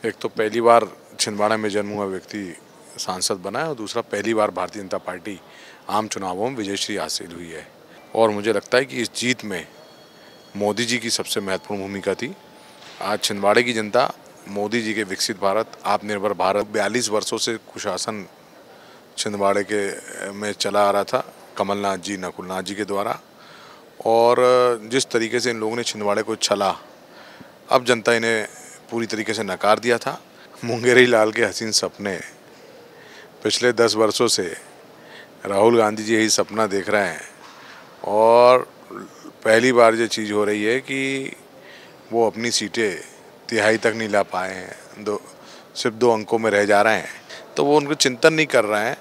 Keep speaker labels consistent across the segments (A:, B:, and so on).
A: एक तो पहली बार छिंदवाड़ा में जन्म हुआ व्यक्ति सांसद बना है और दूसरा पहली बार भारतीय जनता पार्टी आम चुनावों में विजयश्री हासिल हुई है। और मुझे लगता है कि इस जीत में मोदी जी की सबसे महत्वपूर्ण भूमिका थी। आज छिंदवाड़े की जनता मोदी जी के विकसित भारत, आत्मनिर्भर भारत, 42 वर्षों से कुशासन छिंदवाड़े के में चला आ रहा था कमलनाथ जी, नकुलनाथ जी के द्वारा, और जिस तरीके से इन लोगों ने छिंदवाड़े को छला, अब जनता इन्हें पूरी तरीके से नकार दिया था। मुंगेरी लाल के हसीन सपने, पिछले 10 वर्षों से राहुल गांधी जी यही सपना देख रहे हैं और पहली बार ये चीज़ हो रही है कि वो अपनी सीटें तिहाई तक नहीं ला पाए हैं, सिर्फ 2 अंकों में रह जा रहे हैं। तो वो उनको चिंतन नहीं कर रहे हैं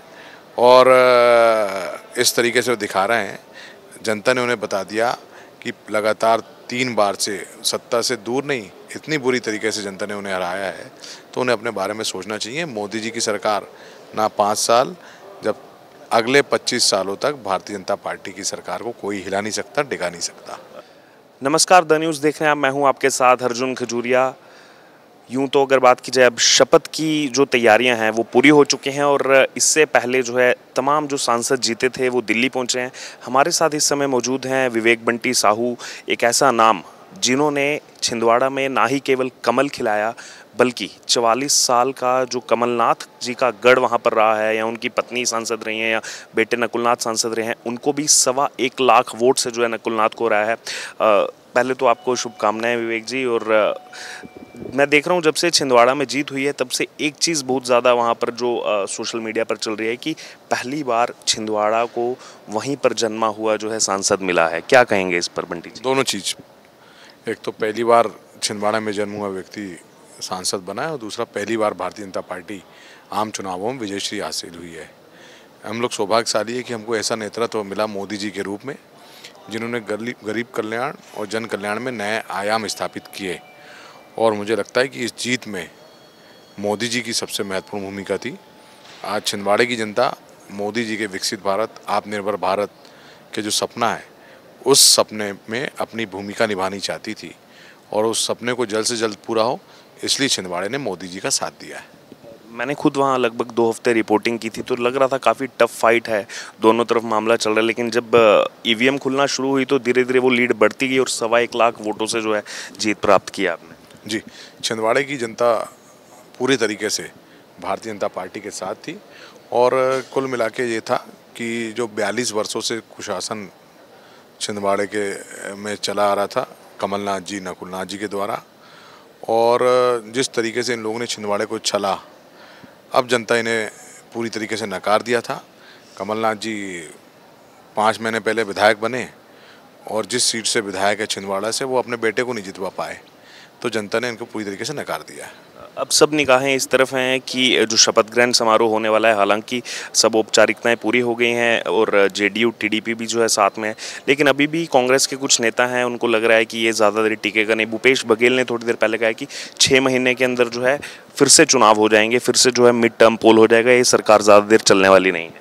A: और इस तरीके से वो दिखा रहे हैं। जनता ने उन्हें बता दिया कि लगातार 3 बार से सत्ता से दूर नहीं, इतनी बुरी तरीके से जनता ने उन्हें हराया है, तो उन्हें अपने बारे में सोचना चाहिए। मोदी जी की सरकार ना 5 साल, जब अगले 25 सालों तक भारतीय जनता पार्टी की सरकार को कोई हिला नहीं सकता, डिगा नहीं सकता।
B: नमस्कार, द न्यूज़ देख रहे हैं आप। मैं हूं आपके साथ अर्जुन खजूरिया। यूं तो अगर बात की जाए, अब शपथ की जो तैयारियां हैं वो पूरी हो चुकी हैं और इससे पहले जो है तमाम जो सांसद जीते थे वो दिल्ली पहुंचे हैं। हमारे साथ इस समय मौजूद हैं विवेक बंटी साहू, एक ऐसा नाम जिन्होंने छिंदवाड़ा में ना ही केवल कमल खिलाया बल्कि 44 साल का जो कमलनाथ जी का गढ़ वहाँ पर रहा है, या उनकी पत्नी सांसद रही हैं या बेटे नकुलनाथ सांसद रहे हैं, उनको भी 1.25 लाख वोट से जो है नकुलनाथ को रहा है। पहले तो आपको शुभकामनाएं विवेक जी। और मैं देख रहा हूँ जब से छिंदवाड़ा में जीत हुई है तब से एक चीज़ बहुत ज़्यादा वहाँ पर जो सोशल मीडिया पर चल रही है कि पहली बार छिंदवाड़ा को वहीं पर जन्मा हुआ जो है सांसद मिला है। क्या कहेंगे इस पर बंटी जी?
A: दोनों चीज़, एक तो पहली बार छिंदवाड़ा में जन्म हुआ व्यक्ति सांसद बना है और दूसरा पहली बार भारतीय जनता पार्टी आम चुनावों में विजयश्री हासिल हुई है। हम लोग सौभाग्यशाली है कि हमको ऐसा नेतृत्व मिला मोदी जी के रूप में, जिन्होंने गरीब कल्याण और जन कल्याण में नए आयाम स्थापित किए। और मुझे लगता है कि इस जीत में मोदी जी की सबसे महत्वपूर्ण भूमिका थी। आज छिंदवाड़े की जनता मोदी जी के विकसित भारत, आत्मनिर्भर भारत के जो सपना है, उस सपने में अपनी भूमिका निभानी चाहती थी और उस सपने को जल्द से जल्द पूरा हो, इसलिए छिंदवाड़े ने मोदी जी का साथ दिया है।
B: मैंने खुद वहाँ लगभग 2 हफ्ते रिपोर्टिंग की थी, तो लग रहा था काफ़ी टफ फाइट है, दोनों तरफ मामला चल रहा है। लेकिन जब ईवीएम खुलना शुरू हुई तो धीरे धीरे वो लीड बढ़ती गई और 1.25 लाख वोटों से जो है जीत प्राप्त किया आपने।
A: जी, छिंदवाड़े की जनता पूरी तरीके से भारतीय जनता पार्टी के साथ थी और कुल मिला के ये था कि जो 42 वर्षों से कुशासन छिंदवाड़े के में चला आ रहा था कमलनाथ जी, नकुलनाथ जी के द्वारा, और जिस तरीके से इन लोगों ने छिंदवाड़े को छला, अब जनता इन्हें पूरी तरीके से नकार दिया था। कमलनाथ जी 5 महीने पहले विधायक बने और जिस सीट से विधायक है छिंदवाड़ा से, वो अपने बेटे को नहीं जितवा पाए, तो जनता ने इनको पूरी तरीके से नकार दिया है।
B: अब सब निगाहें इस तरफ हैं कि जो शपथ ग्रहण समारोह होने वाला है, हालांकि सब औपचारिकताएं पूरी हो गई हैं और जेडीयू टीडीपी भी जो है साथ में है, लेकिन अभी भी कांग्रेस के कुछ नेता हैं, उनको लग रहा है कि ये ज़्यादा देर टिकेगा नहीं। भूपेश बघेल ने थोड़ी देर पहले कहा है कि 6 महीने के अंदर जो है फिर से चुनाव हो जाएंगे, फिर से जो है मिड टर्म पोल हो जाएगा, ये सरकार ज़्यादा देर चलने वाली नहीं है।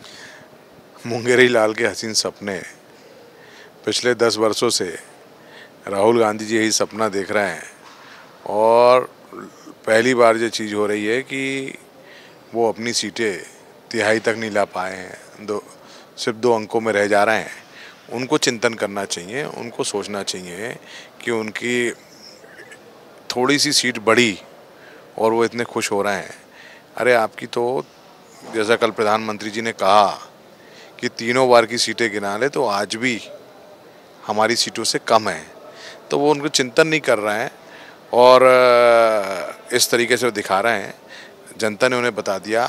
A: मुंगेरी लाल के हसीन सपने, पिछले 10 वर्षों से राहुल गांधी जी यही सपना देख रहे हैं और पहली बार ये चीज़ हो रही है कि वो अपनी सीटें तिहाई तक नहीं ला पाए हैं, सिर्फ 2 अंकों में रह जा रहे हैं। उनको चिंतन करना चाहिए, उनको सोचना चाहिए कि उनकी थोड़ी सी सीट बढ़ी और वो इतने खुश हो रहे हैं। अरे आपकी तो, जैसा कल प्रधानमंत्री जी ने कहा कि 3 बार की सीटें गिना ले तो आज भी हमारी सीटों से कम है, तो वो उनको चिंतन नहीं कर रहे हैं और इस तरीके से वो दिखा रहे हैं। जनता ने उन्हें बता दिया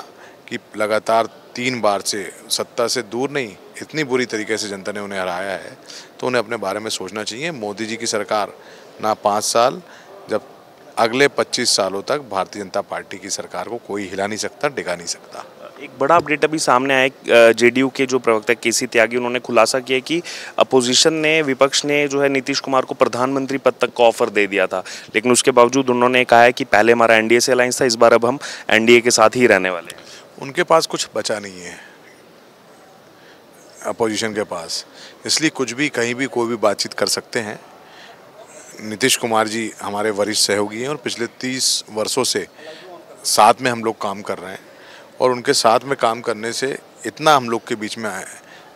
A: कि लगातार 3 बार से सत्ता से दूर नहीं, इतनी बुरी तरीके से जनता ने उन्हें हराया है, तो उन्हें अपने बारे में सोचना चाहिए। मोदी जी की सरकार ना 5 साल, जब अगले 25 सालों तक भारतीय जनता पार्टी की सरकार को कोई हिला नहीं सकता, डिगा नहीं सकता।
B: एक बड़ा अपडेट अभी सामने आया, जेडीयू के जो प्रवक्ता केसी त्यागी, उन्होंने खुलासा किया कि अपोजिशन ने, विपक्ष ने जो है नीतीश कुमार को प्रधानमंत्री पद तक का ऑफर दे दिया था, लेकिन उसके बावजूद उन्होंने कहा है कि पहले हमारा एनडीए से अलायंस था, इस बार अब हम एनडीए के साथ ही रहने वाले हैं।
A: उनके पास कुछ बचा नहीं है अपोजिशन के पास, इसलिए कुछ भी कहीं भी कोई भी बातचीत कर सकते हैं। नीतीश कुमार जी हमारे वरिष्ठ सहयोगी हैं और पिछले 30 वर्षों से साथ में हम लोग काम कर रहे हैं और उनके साथ में काम करने से इतना हम लोग के बीच में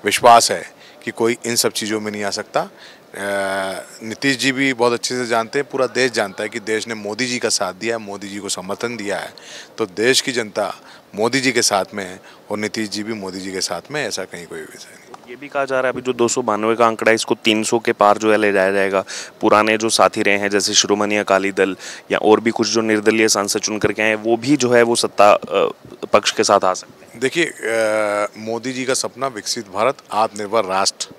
A: विश्वास है कि कोई इन सब चीज़ों में नहीं आ सकता। नीतीश जी भी बहुत अच्छे से जानते हैं, पूरा देश जानता है कि देश ने मोदी जी का साथ दिया है, मोदी जी को समर्थन दिया है, तो देश की जनता मोदी जी के साथ में है और नीतीश जी भी मोदी जी के साथ में, ऐसा कहीं कोई विषय नहीं।
B: ये भी कहा जा रहा है अभी जो 292 का आंकड़ा है इसको 300 के पार जो है ले जाया जाएगा। पुराने जो साथी रहे हैं जैसे शिरोमणि अकाली दल या और भी कुछ जो निर्दलीय सांसद चुन करके आए वो भी जो है वो सत्ता पक्ष के साथ आ सकते हैं।
A: देखिए, मोदी जी का सपना विकसित भारत, आत्मनिर्भर राष्ट्र,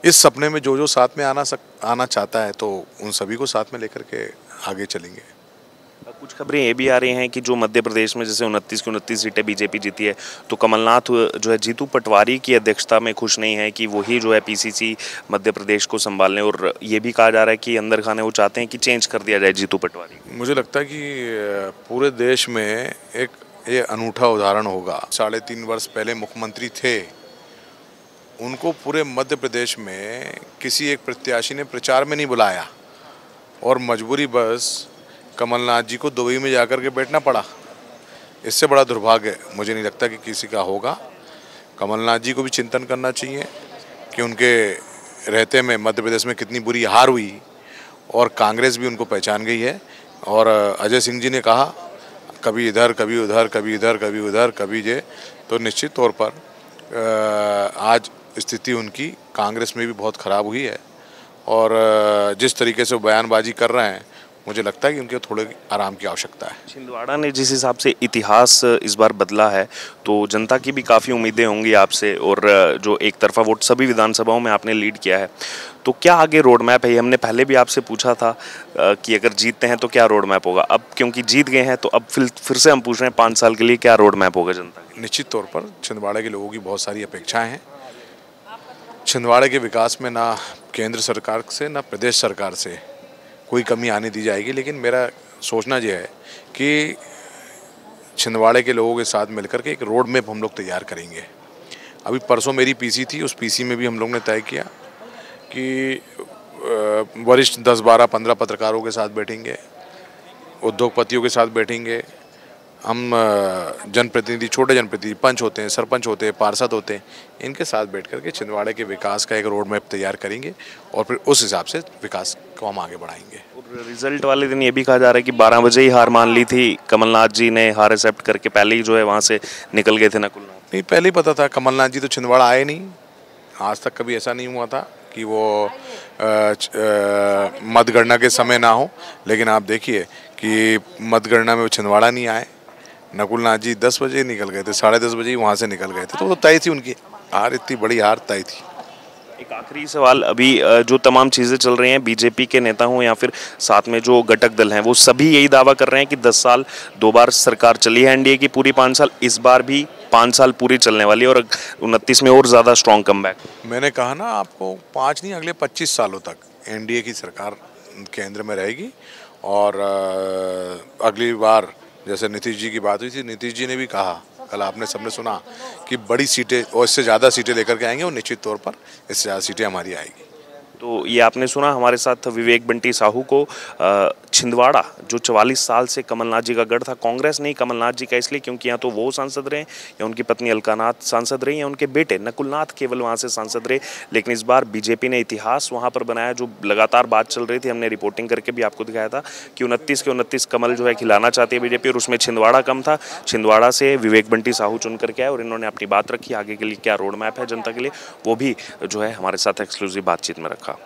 A: इस सपने में जो साथ में आना चाहता है तो उन सभी को साथ में लेकर के आगे चलेंगे।
B: कुछ खबरें ये भी आ रही हैं कि जो मध्य प्रदेश में जैसे 29 की 29 सीटें बीजेपी जीती है तो कमलनाथ जो है जीतू पटवारी की अध्यक्षता में खुश नहीं है कि वही जो है पीसीसी मध्य प्रदेश को संभालने, और ये भी कहा जा रहा है कि अंदर खाने वो चाहते हैं कि चेंज कर दिया जाए जीतू पटवारी।
A: मुझे लगता है कि पूरे देश में एक ये अनूठा उदाहरण होगा। 3.5 वर्ष पहले मुख्यमंत्री थे, उनको पूरे मध्य प्रदेश में किसी एक प्रत्याशी ने प्रचार में नहीं बुलाया और मजबूरी बस कमलनाथ जी को दुबई में जाकर के बैठना पड़ा। इससे बड़ा दुर्भाग्य मुझे नहीं लगता कि किसी का होगा। कमलनाथ जी को भी चिंतन करना चाहिए कि उनके रहते में मध्य प्रदेश में कितनी बुरी हार हुई और कांग्रेस भी उनको पहचान गई है। और अजय सिंह जी ने कहा कभी इधर कभी उधर, कभी इधर कभी उधर, कभी ये, तो निश्चित तौर पर आज स्थिति उनकी कांग्रेस में भी बहुत ख़राब हुई है और जिस तरीके से वो बयानबाजी कर रहे हैं मुझे लगता है कि उनके थोड़े आराम की आवश्यकता है।
B: छिंदवाड़ा ने जिस हिसाब से इतिहास इस बार बदला है तो जनता की भी काफ़ी उम्मीदें होंगी आपसे, और जो एक तरफा वोट सभी विधानसभाओं में आपने लीड किया है, तो क्या आगे रोड मैप है? हमने पहले भी आपसे पूछा था कि अगर जीतते हैं तो क्या रोड मैप होगा। अब क्योंकि जीत गए हैं तो अब फिर से हम पूछ रहे हैं 5 साल के लिए क्या रोड मैप होगा जनता की?
A: निश्चित तौर पर छिंदवाड़ा के लोगों की बहुत सारी अपेक्षाएँ हैं। छिंदवाड़ा के विकास में ना केंद्र सरकार से ना प्रदेश सरकार से कोई कमी आने दी जाएगी, लेकिन मेरा सोचना यह है कि छिंदवाड़े के लोगों के साथ मिलकर के एक रोड मैप हम लोग तैयार करेंगे। अभी परसों मेरी पीसी थी, उस पीसी में भी हम लोग ने तय किया कि वरिष्ठ 10, 12, 15 पत्रकारों के साथ बैठेंगे, उद्योगपतियों के साथ बैठेंगे, हम जनप्रतिनिधि, छोटे जनप्रतिनिधि, पंच होते हैं, सरपंच होते हैं, पार्षद होते हैं, इनके साथ बैठ करके छिंदवाड़े के विकास का एक रोड मैप तैयार करेंगे और फिर उस हिसाब से विकास को हम आगे बढ़ाएंगे।
B: और रिजल्ट वाले दिन ये भी कहा जा रहा है कि 12 बजे ही हार मान ली थी कमलनाथ जी ने, हार एक्सेप्ट करके पहले ही जो है वहाँ से निकल गए थे नकुलनाथ।
A: नहीं, पहले ही पता था कमलनाथ जी तो छिंदवाड़ा आए नहीं, आज तक कभी ऐसा नहीं हुआ था कि वो मतगणना के समय ना हो, लेकिन आप देखिए कि मतगणना में वो छिंदवाड़ा नहीं आए। नकुलनाथ जी 10 बजे निकल गए थे, 10:30 बजे ही वहाँ से निकल गए थे, तो वो तय थी उनकी हार, इतनी बड़ी हार तय थी।
B: एक आखिरी सवाल, अभी जो तमाम चीज़ें चल रही हैं, बीजेपी के नेता हों या फिर साथ में जो घटक दल हैं, वो सभी यही दावा कर रहे हैं कि 10 साल 2 बार सरकार चली है एनडीए की, पूरी 5 साल, इस बार भी 5 साल पूरी चलने वाली है और 29 में और ज़्यादा स्ट्रॉन्ग कमबैक।
A: मैंने कहा ना आपको, 5 नहीं अगले 25 सालों तक एनडीए की सरकार केंद्र में रहेगी। और अगली बार जैसे नीतीश जी की बात हुई थी, नीतीश जी ने भी कहा, कल आपने सबने सुना कि बड़ी सीटें और इससे ज़्यादा सीटें लेकर के आएंगे और निश्चित तौर पर इससे ज़्यादा सीटें हमारी आएगी।
B: तो ये आपने सुना, हमारे साथ विवेक बंटी साहू को छिंदवाड़ा जो 44 साल से कमलनाथ जी का गढ़ था, कांग्रेस नहीं कमलनाथ जी का इसलिए क्योंकि यहाँ तो वो सांसद रहे या उनकी पत्नी अलकानाथ सांसद रही या उनके बेटे नकुलनाथ केवल वहाँ से सांसद रहे, लेकिन इस बार बीजेपी ने इतिहास वहाँ पर बनाया। जो लगातार बात चल रही थी, हमने रिपोर्टिंग करके भी आपको दिखाया था कि 29 के 29 कमल जो है खिलाना चाहती है बीजेपी, और उसमें छिंदवाड़ा कम था। छिंदवाड़ा से विवेक बंटी साहू चुन करके आए और इन्होंने अपनी बात रखी, आगे के लिए क्या रोड मैप है जनता के लिए वो भी जो है हमारे साथ एक्सक्लूसिव बातचीत में रखा।